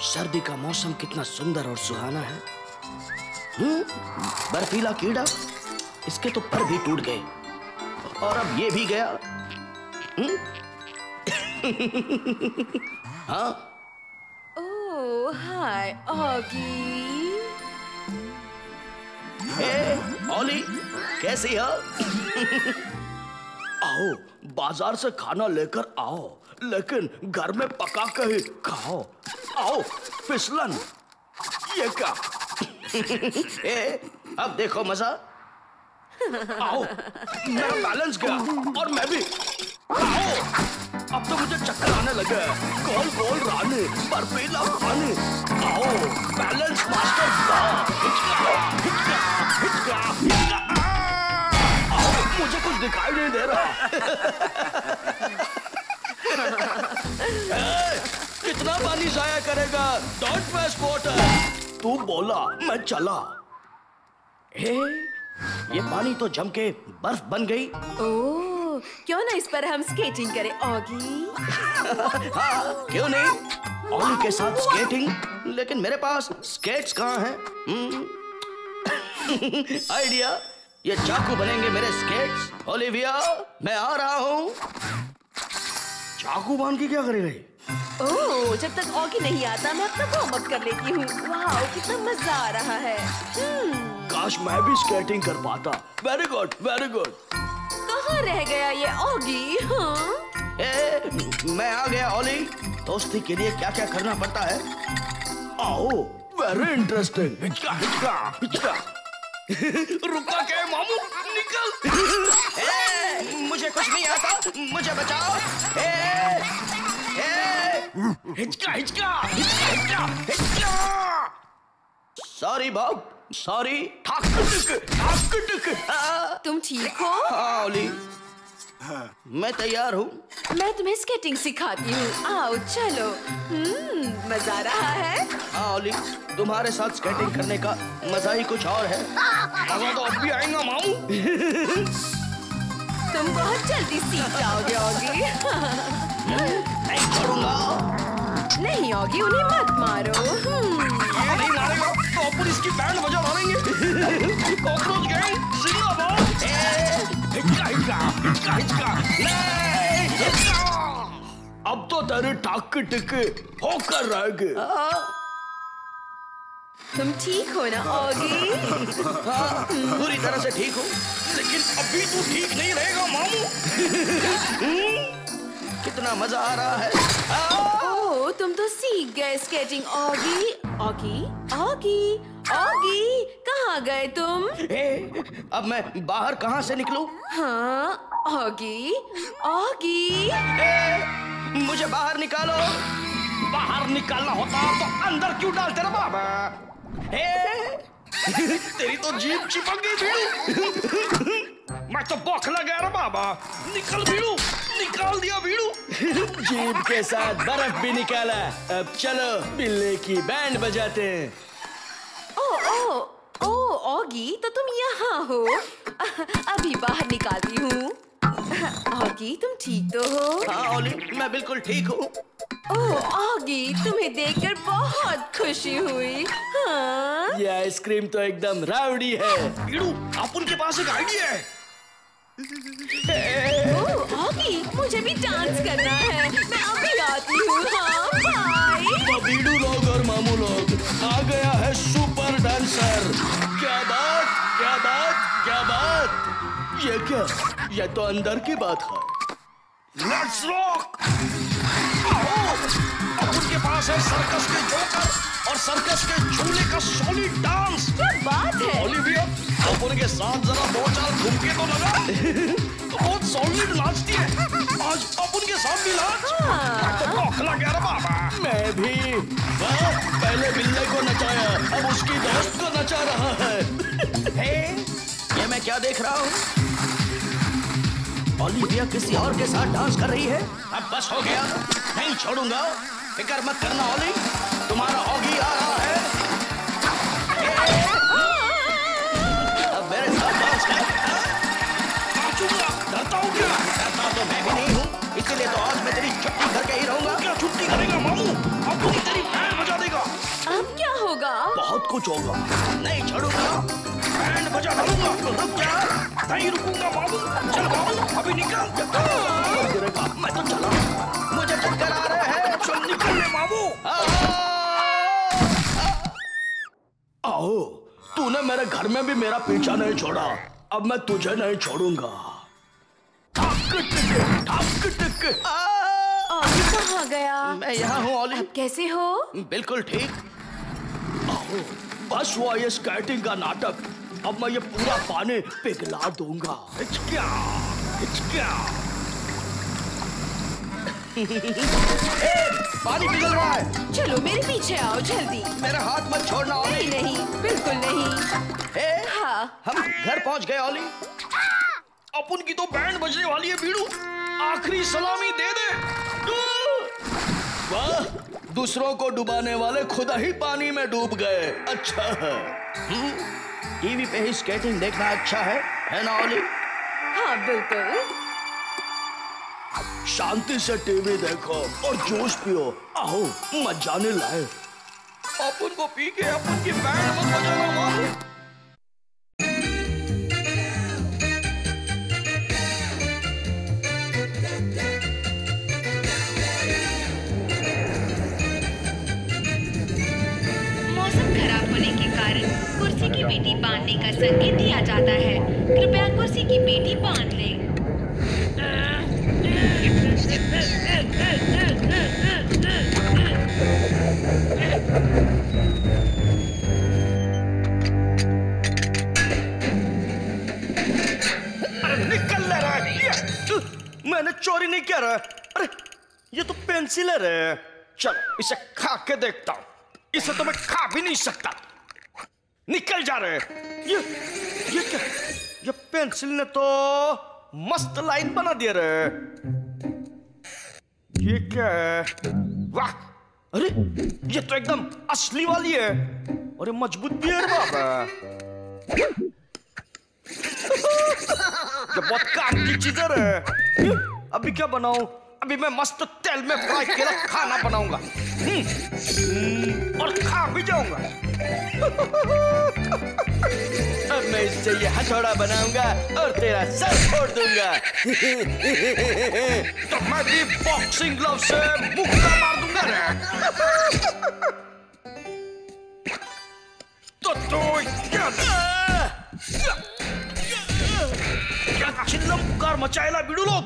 सर्दी का मौसम कितना सुंदर और सुहाना है। बर्फीला कीड़ा, इसके तो पर भी टूट गए और अब ये भी गया। हाँ? ओह, हाय ऑगी। ऑली, कैसी हो? आओ, बाजार से खाना लेकर आओ, लेकिन घर में पका कर ही खाओ। आओ, फिसलन। ये क्या? अब देखो मजा। आओ, मेरा बैलेंस गया और मैं भी। आओ, अब तो मुझे चक्कर आने लगे। गोल गोल रानी, बर्फीला खानी। आओ, बैलेंस मास्टर। आओ, मुझे कुछ दिखाई नहीं दे रहा। कितना पानी जाया करेगा? Don't waste water. तू बोला, मैं चला। ये पानी तो जम के बर्फ बन गई। ओह, क्यों ना इस पर हम स्केटिंग करें ऑगी? हाँ, क्यों नहीं? ऑली के साथ स्केटिंग, लेकिन मेरे पास स्केट्स कहाँ हैं? आइडिया, ये चाकू बनेंगे मेरे स्केट्स। ओलिविया, मैं आ रहा हूँ। चाकू बांध के क्या करेगा? ओह, जब तक ऑगी नहीं आता मैं अपना वार्म अप कर लेती हूँ। वाह, कितना मजा आ रहा है। काश मैं भी स्केटिंग कर पाता। Very good, very good. कहाँ रह गया ये ऑगी? हाँ? मैं आ गया ऑली। दोस्ती के लिए क्या क्या करना पड़ता है? आओ, वेरी इंटरेस्टिंग। हिचका हिचका हिचका। रुका के मामू, निकल। मुझे कुछ नहीं आता, मुझे बचाओ। हिचका हिचका हिचका हिचका हिचका। Sorry Bob, sorry. तुम ठीक हो? हाँ ओली, मैं तैयार हूँ। मैं तुम्हें स्केटिंग सिखाती हूँ। आओ चलो। मजा आ रहा है? हाँ ओली, तुम्हारे साथ स्केटिंग करने का मजा ही कुछ और है। मजा तो अब भी आएगा मामू। तुम बहुत जल्दी सीख जाओगे ऑगी। नहीं छोड़ूंगा। नहीं ऑगी, उन्हें मत मारो। ये नहीं मारेगा तो अपन इसकी बैंड बजा मारेंगे। कॉकरोच गैंग जिंदाबाद। हिचका हिचका हिचका हिचका। अब तो तेरे टाक टिके होकर रहेंगे। तुम ठीक हो ना ऑगी? हाँ, पूरी तरह से ठीक हूँ, लेकिन अभी तू ठीक नहीं रहेगा मामू। कितना मजा आ रहा है। ओह, तुम तो सीख गए skating Oggy. Oggy, Oggy, Oggy, कहाँ गए तुम? अब मैं बाहर कहाँ से निकलूं? हाँ, ऑगी, ऑगी। मुझे बाहर निकालो। बाहर निकालना होता तो अंदर क्यों डालते ना बाबा? तेरी तो जीभ चिपक गई भीड़ू। मैं तो बौखला गया रे बाबा। निकल भीड़ू, निकाल दिया भीड़ू। जीभ के साथ बर्फ भी निकाला। अब चलो बिल्ले की बैंड बजाते हैं। ओ ऑगी, तो तुम यहाँ हो? अभी बाहर निकालती हूँ। ऑगी, तुम ठीक तो हो? हाँ ओली, मैं बिल्कुल ठीक हूँ। ओह ऑगी, तुम्हें देखकर बहुत खुशी हुई। हाँ? ये आइसक्रीम तो एकदम राउडी है। भीड़ू, आप उनके पास एक आइडिया है। ओह ऑगी, मुझे भी डांस करना है। मैं अभी आती हूँ। हाँ, बाय। तो भीड़ू लोग और मामू लोग, आ गया है सुपर डांसर। क्या बात, क्या बात, क्या बात। ये क्या? ये तो अंदर की बात है। Let's rock. अब उनके पास है सर्कस के जोकर और सर्कस के झूले का सॉलिड डांस। क्या बात है? ओलिविया, अब उनके साथ जरा दो चार घूमके तो लगा। तो बहुत सॉलिड नाचती है। आज अब उनके साथ भी नाच। मैं तो बौखला गया रे बाबा। मैं भी। पहले बिल्ले को नचाया, अब उसकी दोस्त को नचा रहा है। ये मैं क्या देख रहा हूँ? ओलिविया किसी और के साथ डांस कर रही है। अब बस हो गया, नहीं छोड़ूंगा। फिक्र मत करना ओली, तुम्हारा ऑगी आ रहा है। अब मेरे साथ डांस कर। होगा, नहीं छोड़ूंगा, बैंड बजा डालूंगा। रुक जा, नहीं रुकूंगा बाबू। चल बाबू, अभी निकल। गिरेगा, मैं तो चला, मुझे चक्कर आ रहे हैं। चल निकल ले बाबू। आओ, तूने मेरे घर में भी मेरा पीछा नहीं छोड़ा, अब मैं तुझे नहीं छोड़ूंगा। ऑली कहाँ गया? मैं यहाँ हूँ ऑली। अब कैसे हो? बिल्कुल ठीक। आओ, बस हुआ ये स्केटिंग का नाटक, अब मैं ये पूरा पानी पिघला दूंगा। हिचकिया, हिचकिया। पानी पिघल रहा है। चलो मेरे पीछे आओ जल्दी। मेरा हाथ मत छोड़ना ऑली। नहीं, बिल्कुल नहीं। हाँ, हम घर पहुंच गए ऑली। अपन की तो बैंड बजने वाली है बीड़ू, आखिरी सलामी दे दे। वाह, दूसरों को डुबाने वाले खुदा ही पानी में डूब गए। अच्छा है। टीवी पे ही स्केटिंग देखना अच्छा है ना ऑली? हाँ बिल्कुल। शांति से टीवी देखो और जूस पियो। आओ, मजा नहीं लाए। अपन को पी के अपन की बैंड मत बजाना मालूम। कुर्सी की पेटी बांधने का संकेत दिया जाता है। कृपया कुर्सी की पेटी बांध लें। अरे निकल ले रहा है। मैंने चोरी नहीं किया रहा। अरे ये तो पेंसिल है रे। चलो इसे खा के देखता हूँ। इसे तो मैं खा भी नहीं सकता। निकल जा रहे। ये क्या? ये पेंसिल ने तो मस्त लाइन बना दिया रे। ये क्या है? वाह, अरे ये तो एकदम असली वाली है। अरे मजबूत भी है बाबा। ये बहुत काम की चीज है रे। अभी क्या बनाऊं? अभी मैं मस्त तेल में फ्राई किया खाना बनाऊंगा और खा भी जाऊंगा। अब मैं इससे ये हथौड़ा बनाऊंगा और तेरा सर फोड़ दूंगा। तो मैं भी बॉक्सिंग ग्लव से मुक्का मार दूंगा रे। तो क्या चिल्लम पुकार मचाएला बीड़ू लोग।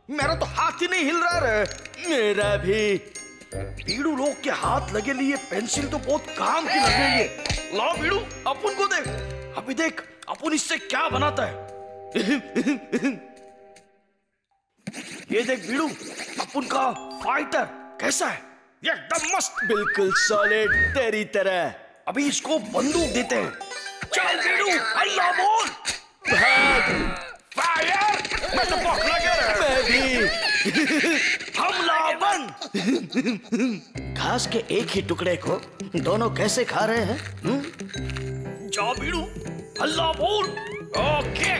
मेरा तो हाथ ही नहीं हिल रहा रे। मेरा भी। बीड़ू लोग के हाथ लगे लिए पेंसिल तो बहुत काम की लग रही है। लाओ बीड़ू, अपन को देख। अभी देख अपन इससे क्या बनाता है। ये देख बीड़ू, अपन का फाइटर कैसा है? एकदम मस्त, बिल्कुल सॉलिड तेरी तरह। अभी इसको बंदूक देते हैं। चल बीड़ू, अल्लाह बोल। फायर! मैं तो बौखला गया रे। मैं भी। हमला बंद। घास के एक ही टुकड़े को दोनों कैसे खा रहे हैं? जाओ बीड़ू, अल्लाह बोल। ओके,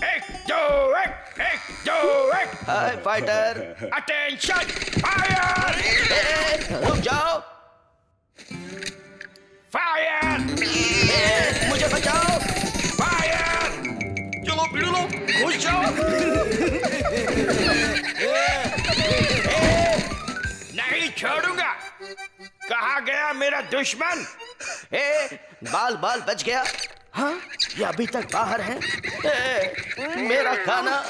1 2 1 1 2 1। हाय फाइटर, अटेंशन, फायर! रुक जाओ। फायर! मुझे बचाओ। फायर! चलो बीड़ू लोग घुस जाओ। नहीं छोड़ूंगा। कहाँ गया मेरा दुश्मन? बाल बाल बच गया। हाँ, ये अभी तक बाहर है। मेरा खाना।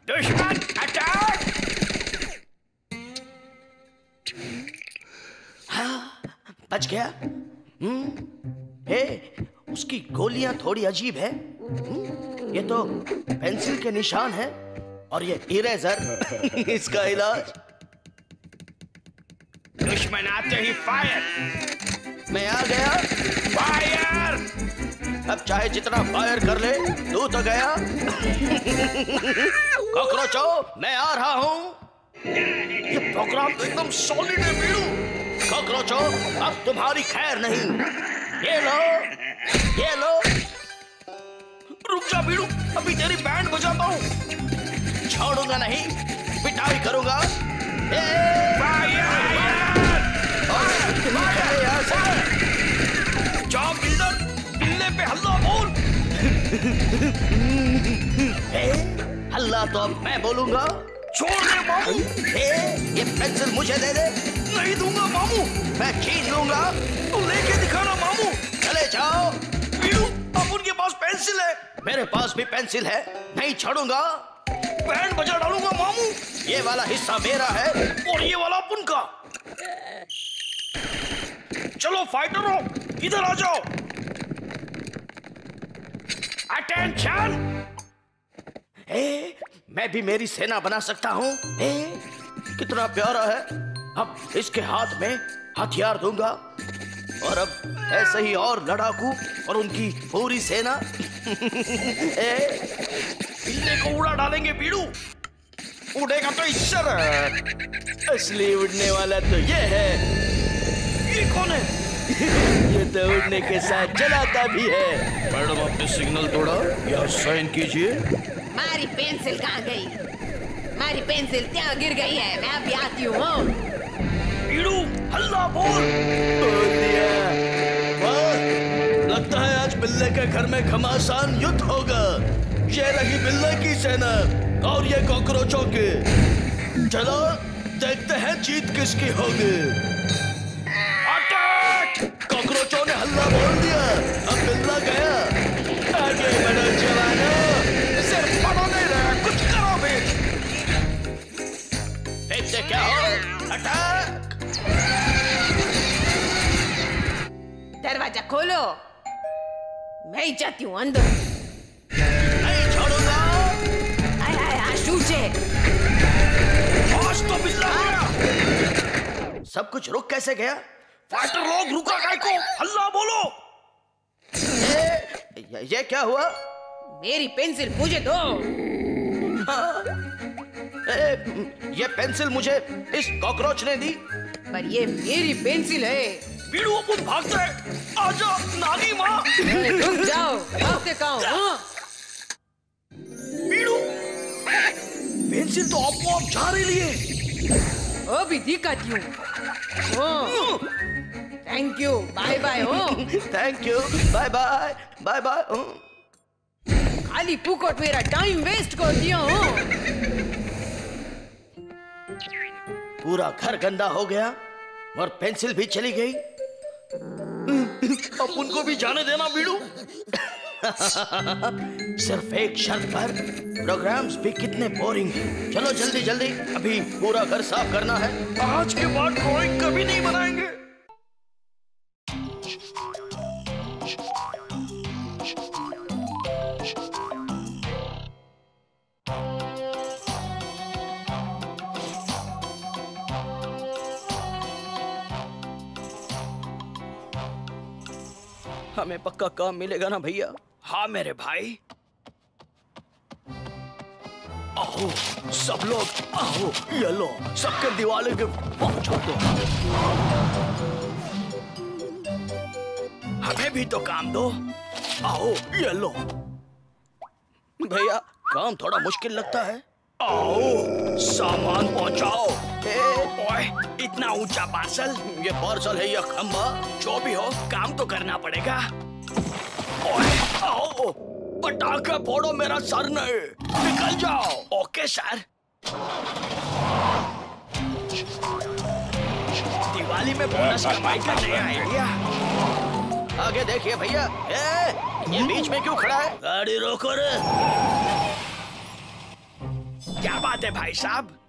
दुश्मन अटैक! हाँ, बच गया। उसकी गोलियां थोड़ी अजीब है। ये तो पेंसिल के निशान है और ये इरेजर। इसका इलाज। दुश्मन आते ही फायर। मैं आ गया। फायर! अब चाहे जितना फायर कर ले, तू तो गया। कॉकरोचो, मैं आ रहा हूँ। ये प्रोग्राम तो एकदम सॉलिड है बीड़ू। कॉकरोचो, अब तुम्हारी खैर नहीं। ये लो, ये लो। रुक जा बीड़ू, अभी तेरी बैंड बजाता हूँ। छोड़ूंगा नहीं, पिटाई करूंगा। जाओ बिल्डर, बिल्ले पे हल्ला बोल। हल्ला तो अब मैं बोलूंगा। छोड़ दे मामू। ये पेंसिल मुझे दे दे। नहीं दूंगा मामू। मैं छीन लूंगा। तू लेके दिखाना मामू। चले जाओ। बीड़ू, अब उनके पास पेंसिल है। मेरे पास भी पेंसिल है, नहीं छोड़ूंगा। बैंड बजा डालूंगा मामू। ये वाला हिस्सा मेरा है और ये वाला उनका। चलो फाइटरों, इधर आ जाओ। अटेंशन। मैं भी मेरी सेना बना सकता हूँ। कितना प्यारा है। अब इसके हाथ में हथियार दूंगा और अब ऐसे ही और लड़ाकू और उनकी पूरी सेना। बिल्ले को उड़ा डालेंगे बीड़ू। उड़ेगा तो इससे। असली उड़ने वाला तो ये है। ये कौन है? ये तो उड़ने के साथ चलाता भी है। मैडम, आपने सिग्नल तोड़ा, यहाँ साइन कीजिए। हमारी पेंसिल कहाँ गई? हमारी पेंसिल ત્યાં गिर गई है। मैं अभी आती हूँ। बीड़ू, हल्ला बोल। बोल दिया। वाह, लगता है आज बिल्ले के घर में घमासान युद्ध होगा। ये रही बिल्ले की सेना और ये कॉकरोचों की। चलो देखते हैं जीत किसकी होगी। अटैक! कॉकरोचों ने हल्ला बोल दिया। अब बिल्ला गया। आगे बढ़ो जवानों। सिर्फ पढ़ो नहीं रहे, कुछ करो भी। देखते क्या हो। अटैक! दरवाजा खोलो। मैं ही जाती हूँ अंदर। नहीं छोड़ूंगा। आय आय आशूचे। आज तो बिल्ला गया। सब कुछ रुक कैसे गया? फाइटर लोग, रुका काय को? हल्ला बोलो। ये क्या हुआ? मेरी पेंसिल मुझे दो। ये पेंसिल मुझे इस कॉकरोच ने दी। पर ये मेरी पेंसिल है। बीड़ू, अपन भागते हैं। आजा नानी माँ। रुक जाओ, भागते कहाँ हो? बीड़ू, पेंसिल तो आपको जा रही है। अभी दिखाती हूँ। Thank you, bye bye. Thank you, bye bye, bye bye. खाली फुकट मेरा टाइम वेस्ट कर दिया हो। पूरा घर गंदा हो गया और पेंसिल भी चली गई। अब उनको भी जाने देना बीड़ू। सिर्फ एक शर्त पर। प्रोग्राम्स भी कितने बोरिंग हैं। चलो जल्दी जल्दी, अभी पूरा घर साफ करना है। आज के बाद ड्राइंग कभी नहीं बनाएंगे। हमें पक्का काम मिलेगा ना भैया? हाँ मेरे भाई। आओ सब लोग, आओ ये लो, सबके दिवाली के पहुंचा दो। हमें भी तो काम दो। आओ ये लो। भैया काम थोड़ा मुश्किल लगता है। आओ सामान पहुंचाओ। ओए, इतना ऊंचा पार्सल। ये पार्सल है या खंबा? जो भी हो, काम तो करना पड़ेगा। ओए, आओ पटाखे फोड़ो, मेरा सर नहीं। निकल जाओ। Okay sir. दिवाली में बोनस कमाई का नया आइडिया। आगे देखिए भैया। ये बीच में क्यों खड़ा है? गाड़ी रोको रे। क्या बात है भाई साहब?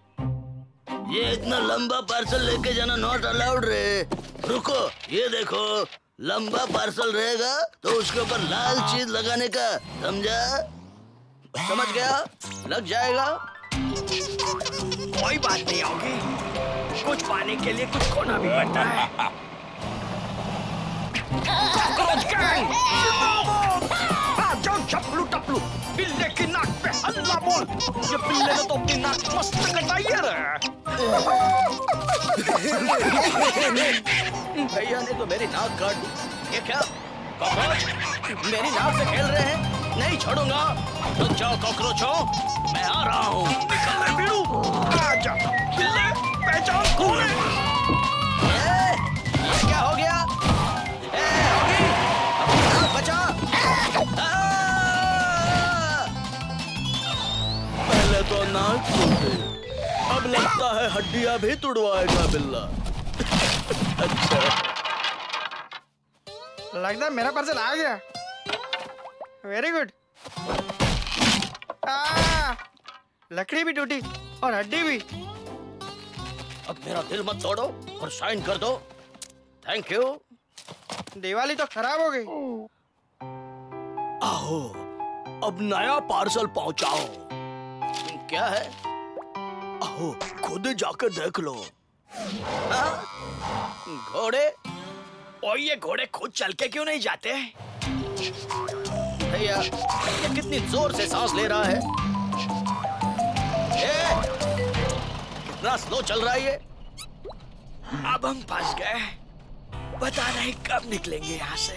ये इतना लंबा पार्सल लेके जाना नॉट अलाउड रे। रुको, ये देखो, लंबा पार्सल रहेगा तो उसके ऊपर लाल चीज लगाने का, समझा? समझ गया? लग जाएगा। कोई बात नहीं होगी। कुछ पाने के लिए कुछ खोना भी पड़ता है। जाओ चपलू टपलू, बिल्ले की नाक पे हल्ला बोल। ये बिल्ले ने तो अपनी नाक मस्त कटाई है। भैया ने तो मेरी नाक काट दी। ये क्या? कॉकरोच मेरी नाक से खेल रहे हैं। नहीं छोड़ूंगा। रुक जाओ कॉकरोचों, मैं आ रहा हूँ। निकल ले बीड़ू। आजा बिल्ले, पहचान कौन है? ये क्या हो गया? होगी, अपनी नाक बचा। नाक टूटे। अब लगता है हड्डियां भी तुड़वाएगा बिल्ला। अच्छा, लगता है मेरा पार्सल आ गया। Very good. लकड़ी भी टूटी और हड्डी भी। अब मेरा दिल मत तोड़ो और साइन कर दो। Thank you. दिवाली तो खराब हो गई। आओ, अब नया पार्सल पहुंचाओ। क्या है? आओ, खुद जाकर देख लो। घोड़े? और ये घोड़े खुद चल के क्यों नहीं जाते? भैया, ये कितनी जोर से सांस ले रहा है। कितना स्लो चल रहा है ये। अब हम फंस गए। पता नहीं कब निकलेंगे यहाँ से।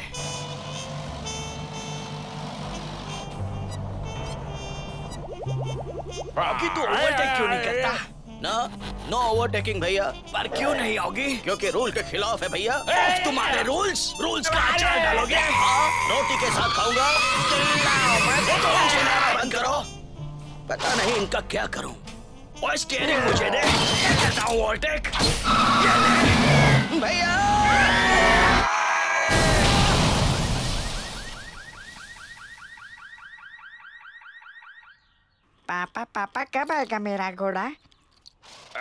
ऑगी तू ओवरटेक क्यों नहीं करता? नो ओवरटेकिंग भैया। पर क्यों नहीं होगी? क्योंकि रूल के खिलाफ है भैया। तुम्हारे रूल्स का अचार डालोगे? रोटी के साथ खाऊंगा। बंद करो। पता नहीं इनका क्या करूं। और स्टीयरिंग मुझे दे। क्या कहता हूँ ओवरटेक? भैया पापा पापा कब आएगा मेरा घोड़ा?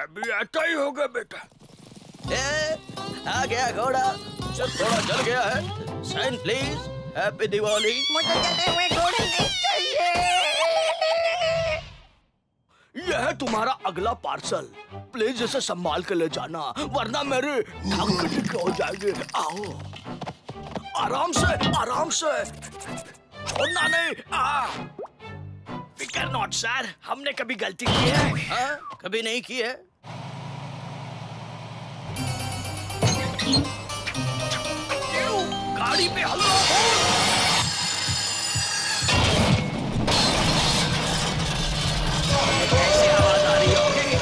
अभी आता ही होगा बेटा। आ गया घोड़ा। सिर्फ थोड़ा जल गया है। Sign please. हैप्पी दिवाली। मुझे जले हुए घोड़े नहीं चाहिए। यह है तुम्हारा अगला पार्सल। प्लीज इसे संभाल के ले जाना, वरना मेरे टांग कटी हो जाएंगे। आओ, आराम से। छोड़ना नहीं। फिकर नॉट सर, हमने कभी गलती की है? कभी नहीं की है। गाड़ी पे हल्ला हो। कैसी आवाज आ रही होगी?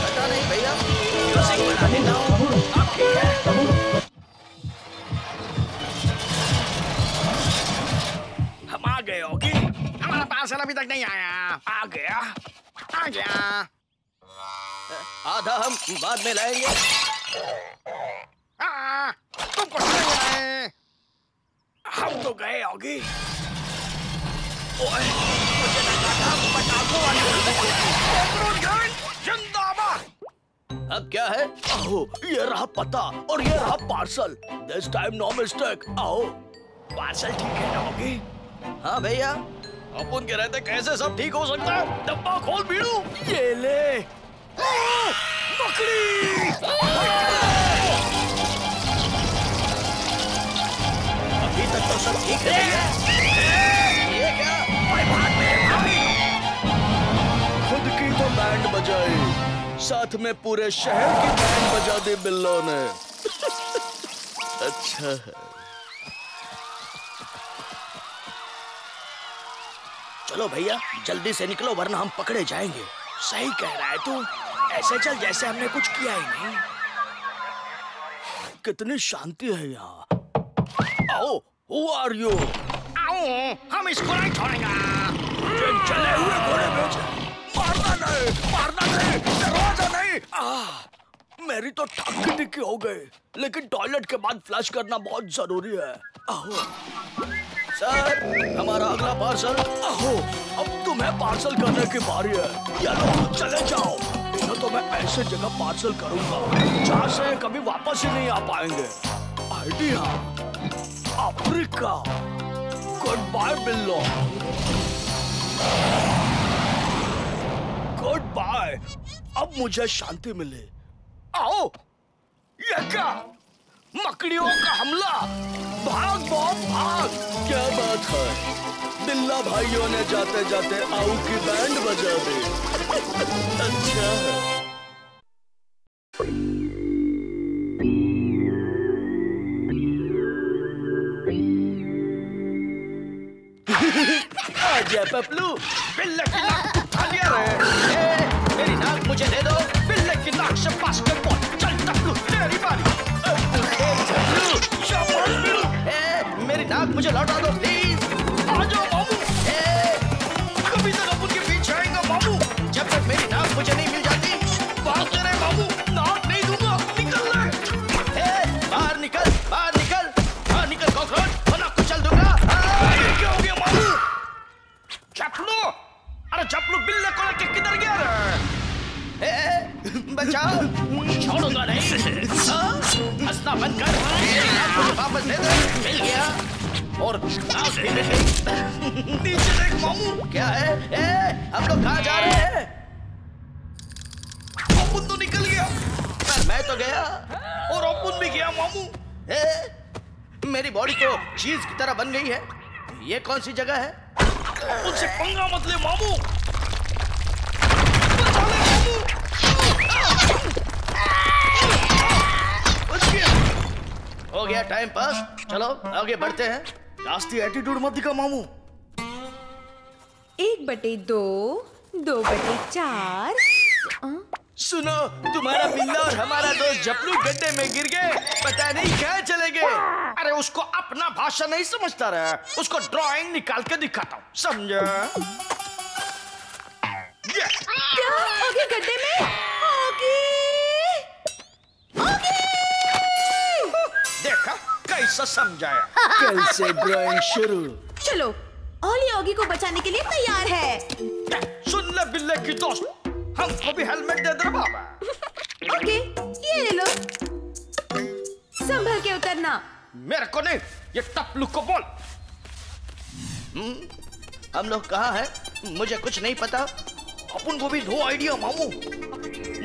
पता नहीं भैया। म्यूजिक बना देता हूँ। अब ठीक है। हम आ गए होगी। हमारा पार्सल अभी तक नहीं आया। आ गया। आधा हम बाद में लाएंगे। तुमको चाहिए। हम तो गए होगी। ओए, मुझे लगा था पटाखों वाली। जिंदाबाद। अब क्या है? आओ, ये रहा पता और ये रहा parcel. This time no mistake. आओ, पार्सल ठीक है ना होगी? हाँ भैया। अपन के रहते कैसे सब ठीक हो सकता है? डब्बा खोल बीड़ू। ये ले। मकड़ी। अभी तक तो सब ठीक है भैया। ये क्या? खुद की तो बैंड बजाई, साथ में पूरे शहर की बैंड बजा दी बिल्लों ने। अच्छा है। चलो भैया, जल्दी से निकलो वरना हम पकड़े जाएंगे। सही कह रहा है तू। ऐसे चल जैसे हमने कुछ किया ही नहीं। कितनी शांति है यहाँ। आओ, who are you? आओ, हम इसको नहीं छोड़ेंगे। चले हुए घोड़े बेच। मारना नहीं, दरवाजा नहीं। मेरी तो टांग टिक्की हो गई, लेकिन टॉयलेट के बाद फ्लश करना बहुत जरूरी है। आओ सर, हमारा अगला पार्सल। आओ, अब तुम्हें पार्सल करने की बारी है। या लो, चले जाओ। इन्हें तो मैं ऐसे जगह पार्सल करूंगा जहाँ से कभी वापस ही नहीं आ पाएंगे। Idea, Africa. Good bye Billo. Good bye. अब मुझे शांति मिले। आओ, ये क्या? मकड़ियों का हमला। भाग बॉब भाग। क्या बात है? बिल्ला भाइयों ने जाते जाते आऊ की बैंड बजा दी। अच्छा है। आजा पपलू, बिल्ले की नाक उठा लिया रे। मेरी नाक मुझे दे दो। बिल्ले की नाक से बास्केटबॉल। चल टपलू, तेरी बारी। मेरी नाक मुझे लौटा दो प्लीज। आ जाओ मामू। कभी तक अपन के पीछे आएगा मामू। जब तक मेरी नीचे देख मामू। क्या है? हम लोग कहाँ जा रहे हैं? अपुन तो निकल गया। पर मैं तो गया। और अपुन भी गया मामू। मेरी बॉडी तो चीज की तरह बन गई है। ये कौन सी जगह है? उनसे पंगा मत ले मामू। बचा ले मामू। बच गया। हो गया टाइम पास। चलो आगे बढ़ते हैं। जास्ती एटीट्यूड मत दिखा मामू। 1/2, 2/4। सुनो, तुम्हारा बिल्ला और हमारा दोस्त जपलू गड्ढे में गिर गए। पता नहीं कहाँ चले गए। अरे उसको अपना भाषा नहीं समझता रहा। उसको ड्राइंग निकाल के दिखाता हूँ, समझा? क्या आगे गड्ढे में? देखा कैसा समझाया। कल से ड्राइंग शुरू। चलो, ओली ऑगी को बचाने के लिए तैयार है। सुन ले बिल्ले की दोस्त, हमको भी हेलमेट दे दे बाबा। ओके, ये ले लो। संभल के उतरना। मेरे को नहीं, ये टपलू को बोल। हम लोग कहाँ हैं? मुझे कुछ नहीं पता। अपन को भी नो आइडिया मामू।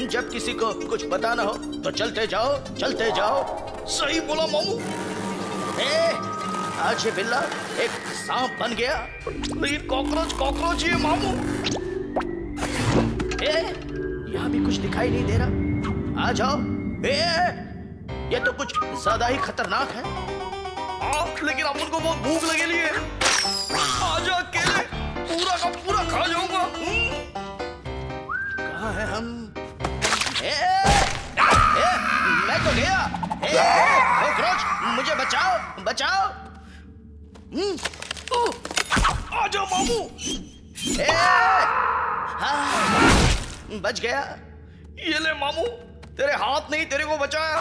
जब किसी को कुछ पता ना हो तो चलते जाओ, चलते जाओ। सही बोला मामू। आज ये बिल्ला एक सांप बन गया। लेकिन कॉकरोच ही है मामू। यहाँ भी कुछ दिखाई नहीं दे रहा। आ जाओ। ये तो कुछ ज्यादा ही खतरनाक है। लेकिन अपन को बहुत भूख लगेली है। आजा अकेले, पूरा का पूरा खा जाऊंगा। कहाँ है हम? मैं तो गया। कॉकरोच, मुझे बचाओ, बचाओ। आजा मामू। बच गया। ये ले मामू, तेरे हाथ नहीं तेरे को बचाया।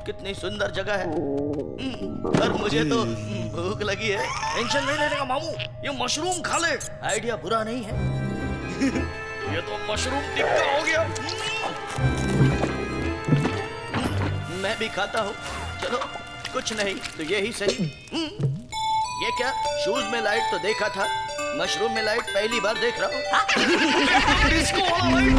कितनी सुंदर जगह है। पर मुझे तो भूख लगी है। टेंशन नहीं लेने का मामू, ये मशरूम खा ले। आइडिया बुरा नहीं है। ये तो मशरूम टिक्का हो गया। मैं भी खाता हूँ। चलो, कुछ नहीं तो ये ही सही। ये क्या? शूज में लाइट तो देखा था, मशरूम में लाइट पहली बार देख रहा हूँ। इसको वाला लाइट।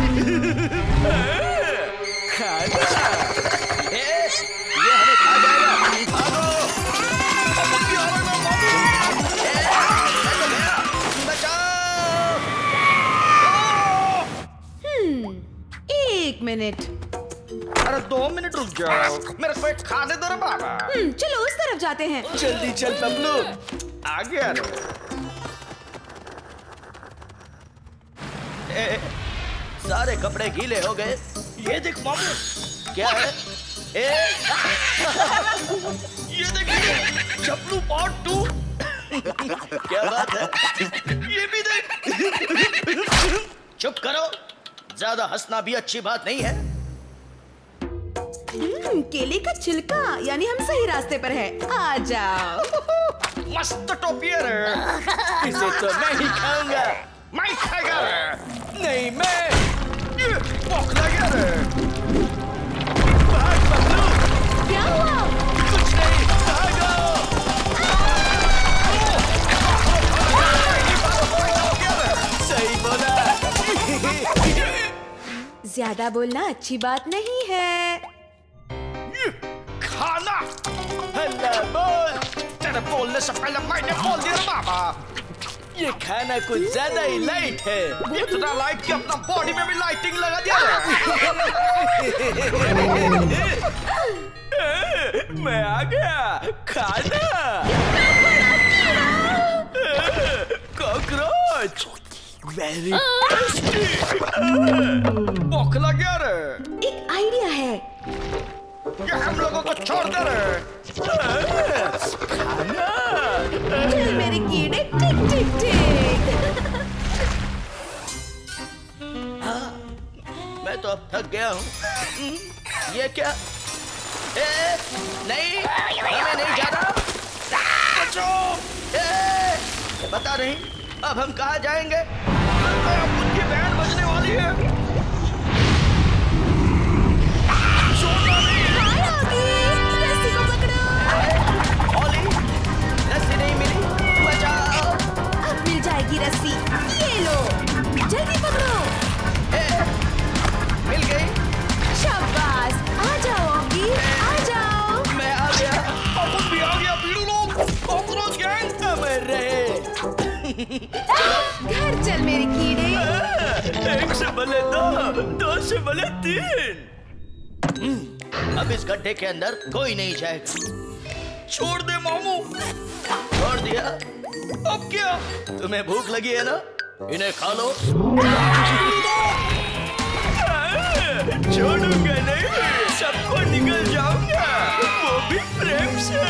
ये हमें खा जाएगा। भागो। बचाओ। 1 मिनट। अरे 2 मिनट रुक जाओ, मेरे को एक खाने दो रे बाबा। चलो उस तरफ जाते हैं। जल्दी चल बबलू। आ गया रे। सारे कपड़े गीले हो गए। ये देख मामू। क्या है? ये देखिए, चपलू पार्ट 2। क्या बात है? ये भी देख। चुप करो। ज्यादा हंसना भी अच्छी बात नहीं है। केले का छिलका, यानी हम सही रास्ते पर है। आ जाओ। मस्त टोपी है रे। इसे तो मैं ही खाऊंगा। मैं खाएगा रे। नहीं, मैं। भूख लगा रे। भाग बबलू। क्या हुआ? कुछ नहीं, भागो। सही बोला। ज्यादा बोलना अच्छी बात नहीं है। खाना। हल्ला बोल। तेरे बोलने से पहले मैंने बोल दिया रे बाबा। ये खाना कुछ ज्यादा ही लाइट है। इतना लाइट कि अपना बॉडी में भी लाइटिंग लगा दिया रे। मैं आ गया। खाना। कॉकरोच। Very tasty. भूख लग गया रे। एक आइडिया है। ये हम लोगों को छोड़ दे रे। खाना। चल मेरे कीड़े, टिक टिक टिक। मैं तो अब थक गया हूँ। ये क्या? नहीं, हमें नहीं जाना। बचाओ। बता नहीं, अब हम कहाँ जाएंगे? उनकी बैंड बजने वाली है। छोड़ना नहीं। हाय ऑगी, रस्सी को पकड़ो। घर चल मेरे कीड़े। एक से भले दो से भले 3। अब इस गड्ढे के अंदर कोई नहीं जाएगा। छोड़ दे मामू। छोड़ दिया। अब क्या? तुम्हें भूख लगी है ना, इन्हें खा लो। छोड़ूंगा नहीं, सबको निकल जाऊंगा, वो भी प्रेम से।